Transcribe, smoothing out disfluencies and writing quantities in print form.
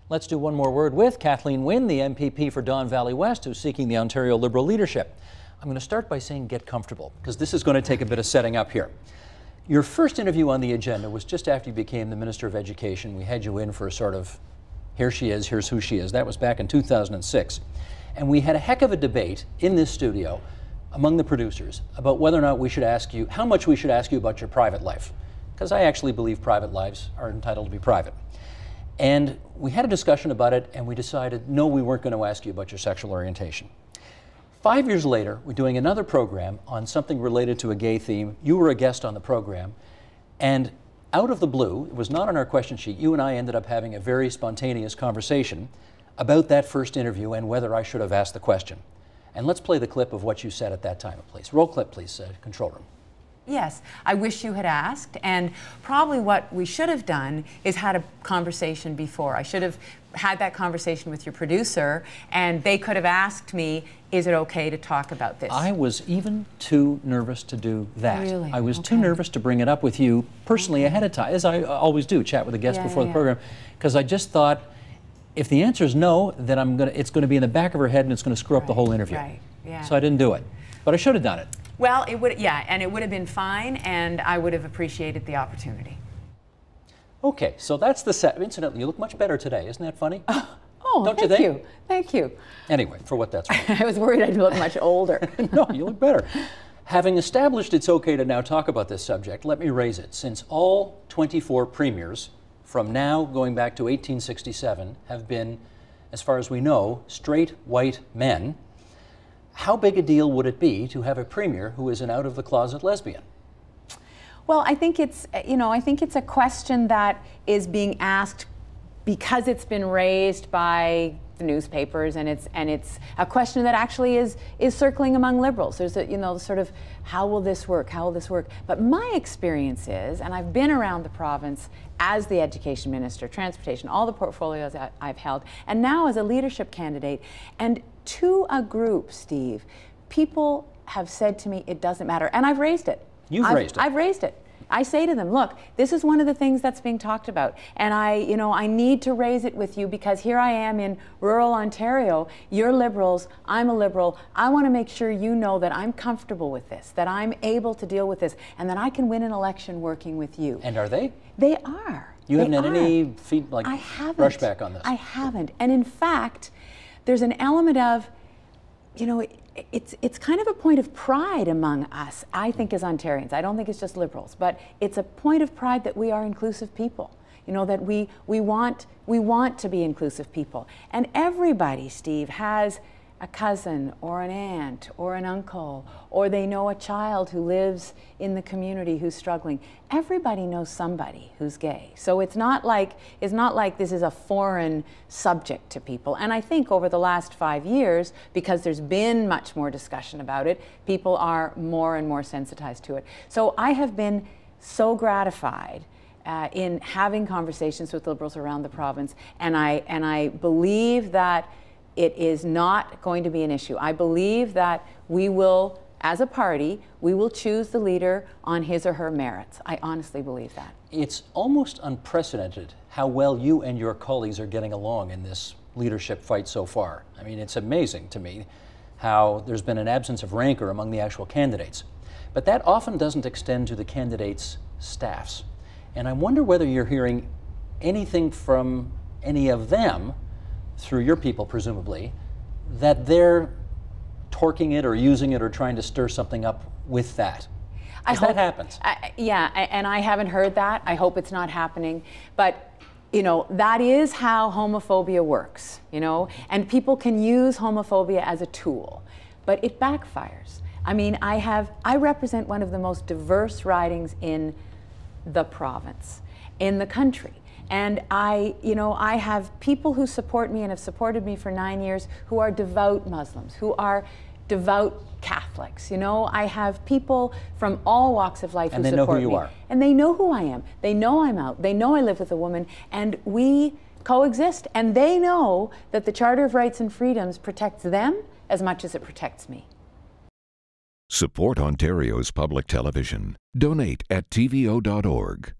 Let's do one more word with Kathleen Wynne, the MPP for Don Valley West, who's seeking the Ontario Liberal leadership. I'm going to start by saying get comfortable, because this is going to take a bit of setting up here. Your first interview on the agenda was just after you became the Minister of Education. We had you in for a sort of, here she is, here's who she is. That was back in 2006. And we had a heck of a debate in this studio among the producers about whether or not we should ask you, how much we should ask you about your private life. Because I actually believe private lives are entitled to be private. And we had a discussion about it, and we decided, no, we weren't going to ask you about your sexual orientation. 5 years later, we're doing another program on something related to a gay theme. You were a guest on the program, and out of the blue, it was not on our question sheet, you and I ended up having a very spontaneous conversation about that first interview and whether I should have asked the question. And let's play the clip of what you said at that time, please. Roll clip, please, control room. Yes, I wish you had asked, and probably what we should have done is had a conversation before. I should have had that conversation with your producer, and they could have asked me, is it okay to talk about this? I was even too nervous to do that. Really? I was too nervous to bring it up with you personally ahead of time, as I always do, chat with a guest before the program, because I just thought, if the answer is no, then it's going to be in the back of her head and it's going to screw up the whole interview. So I didn't do it, but I should have done it. Well, it would, and it would have been fine, and I would have appreciated the opportunity. Okay, so that's the set. Incidentally, you look much better today. Isn't that funny? Oh, don't you think? Thank you. Thank you. Anyway, for what that's worth. I was worried I'd look much older. No, you look better. Having established it's okay to now talk about this subject, let me raise it. Since all 24 premiers, from now going back to 1867, have been, as far as we know, straight white men, how big a deal would it be to have a premier who is an out-of-the-closet lesbian? Well, I think it's, I think it's a question that is being asked because it's been raised by the newspapers, and it's a question that actually is circling among liberals. There's a, sort of, how will this work? How will this work? But my experience is, and I've been around the province as the education minister, transportation, all the portfolios that I've held, and now as a leadership candidate, and to a group, Steve, people have said to me, it doesn't matter, and I've raised it. Raised it. I've raised it. I say to them, look, this is one of the things that's being talked about, and I need to raise it with you because here I am in rural Ontario. You're liberals, I'm a liberal. I want to make sure you know that I'm comfortable with this, that I'm able to deal with this, and that I can win an election working with you. And are they? They are. You haven't had any brushback on this? I haven't. And in fact, there's an element of, it's kind of a point of pride among us, I think, as Ontarians. I don't think it's just liberals, but it's a point of pride that we are inclusive people. That we want to be inclusive people. And everybody, Steve, has a cousin or an aunt or an uncle, or they know a child who lives in the community who's struggling. Everybody knows somebody who's gay. So it's not like this is a foreign subject to people. And I think over the last 5 years, because there's been much more discussion about it, people are more and more sensitized to it. So I have been so gratified in having conversations with liberals around the province, and I believe that it is not going to be an issue. I believe that we will, as a party, we will choose the leader on his or her merits. I honestly believe that. It's almost unprecedented how well you and your colleagues are getting along in this leadership fight so far. I mean, it's amazing to me how there's been an absence of rancor among the actual candidates. But that often doesn't extend to the candidates' staffs. And I wonder whether you're hearing anything from any of them, through your people presumably, that they're torquing it or using it or trying to stir something up with that. That happens. Yeah, and I haven't heard that. I hope it's not happening. But that is how homophobia works, and people can use homophobia as a tool, but it backfires. I mean, I represent one of the most diverse ridings in the province, in the country. And I have people who support me and have supported me for 9 years who are devout Muslims, who are devout Catholics. I have people from all walks of life who support me. And they know who you are. And they know who I am. They know I'm out. They know I live with a woman. And we coexist. And they know that the Charter of Rights and Freedoms protects them as much as it protects me. Support Ontario's public television. Donate at tvo.org.